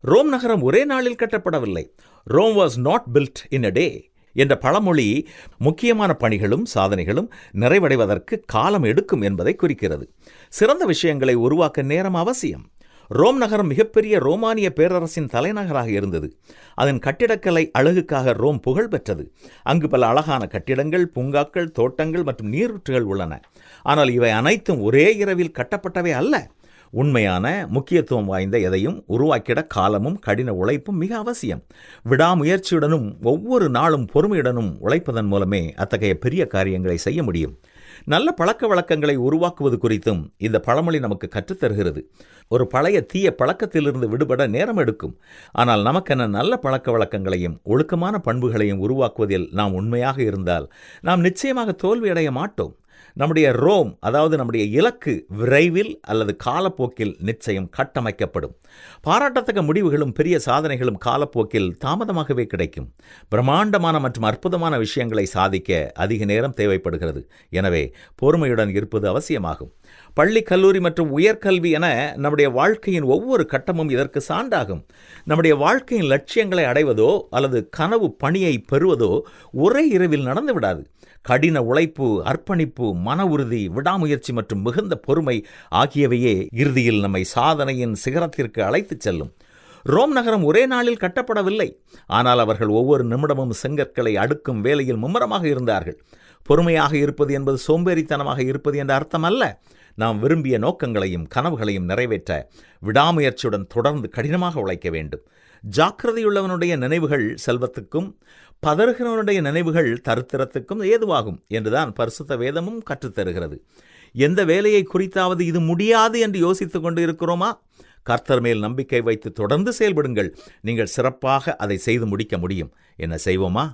Rome நகரம் ஒரே நாளில் கட்டப்படவில்லை. Rome was not built in a day என்ற பழமொழி முக்கியமான பணிகளும் சாதனைகளும் நிறைவடைவதற்கு காலம் எடுக்கும் என்பதை குறிக்கிறது. சிறந்த விஷயங்களை உருவாக்க நேரம் அவசியம். ரோம் நகரம் மிகப்பெரிய ரோமானிய பேரரசின் தலைநகராக இருந்தது. அதன் கட்டிடக்கலை அழகுக்காக ரோம் புகழ் பெற்றது. அங்கு பல அழகான கட்டிடங்கள், பூங்காக்கள், தோட்டங்கள் மற்றும் நீரூற்றுகள் உள்ளன. ஆனால் இவை அனைத்தும் ஒரே இரவில் கட்டப்பட்டவை அல்ல. உண்மையான முக்கியத்துவம் வாய்ந்த எதையும் உருவாக்கிட காலமும் கடின உழைப்பும் மிக அவசியம். விடாமுயற்சியுடனும் ஒவ்வொரு நாளும் பொறுமையுடனும் உழைப்பதன் மூலமே அத்தகைய பெரிய காரியங்களை செய்ய முடியும். நல்ல பழக்க வழக்கங்களை உருவாக்குவது குறித்தும் இந்த பழமொழி நமக்கு கற்றுத்தருகிறது. ஒரு பழைய தீய பழக்கத்திலிருந்து விடுபட நேரம் எடுக்கும். ஆனால் நமக்கென நல்ல பழக்க வழக்கங்களையும் ஒழுக்கமான பண்புகளையும் உருவாக்குவதில் நாம் உண்மையாக இருந்தால் நாம் நிச்சயமாக தோல்வியடைய மாட்டோம். நம்முடைய ரோம், அதாவது நம்முடைய இலக்கு, விரைவில் அல்லது காலப்போக்கில் நிச்சயம் கட்டமைக்கப்படும். பாராட்டத்தக்க முடிவுகளும் பெரிய சாதனைகளும் காலப்போக்கில் தாமதமாகவே கிடைக்கும். பிரம்மாண்டமான மற்றும் அற்புதமான விஷயங்களை சாதிக்க அதிக நேரம் தேவைப்படுகிறது. எனவே பொறுமையுடன் இருப்பது அவசியமாகும். பள்ளி, கல்லூரி மற்றும் உயர்கல்வி என நம்முடைய வாழ்க்கையின் ஒவ்வொரு கட்டமும் இதற்கு சான்றாகும். நம்முடைய வாழ்க்கையின் லட்சியங்களை அடைவதோ அல்லது கனவு பணியை பெறுவதோ ஒரே இரவில் நடந்துவிடாது. கடின உழைப்பு, அர்ப்பணிப்பு, மன உறுதி, விடாமுயற்சி மற்றும் மிகுந்த பொறுமை ஆகியவையே இறுதியில் நம்மை சாதனையின் சிகரத்திற்கு அழைத்துச் செல்லும். ரோம் நகரம் ஒரே நாளில் கட்டப்படவில்லை. ஆனால் அவர்கள் ஒவ்வொரு நிமிடமும் செங்கற்களை அடுக்கும் வேலையில் மும்முரமாக இருந்தார்கள். பொறுமையாக இருப்பது என்பது சோம்பேறித்தனமாக இருப்பது என்ற அர்த்தம் அல்ல. நாம் விரும்பிய நோக்கங்களையும் கனவுகளையும் நிறைவேற்ற விடாமுயற்சியுடன் தொடர்ந்து கடினமாக உழைக்க வேண்டும். ஜாக்கிரதையுள்ளவனுடைய நினைவுகள் செல்வத்துக்கும், பதறுகிறவனுடைய நினைவுகள் தரித்திரத்துக்கும் ஏதுவாகும் என்றுதான் பரிசுத்த வேதமும் கற்றுத்தருகிறது. எந்த வேலையை குறித்தாவது இது முடியாது என்று யோசித்துக் கொண்டு இருக்கிறோமா? கர்த்தர் மேல் நம்பிக்கை வைத்து தொடர்ந்து செயல்படுங்கள். நீங்கள் சிறப்பாக அதை செய்து முடிக்க முடியும். என்ன செய்வோமா?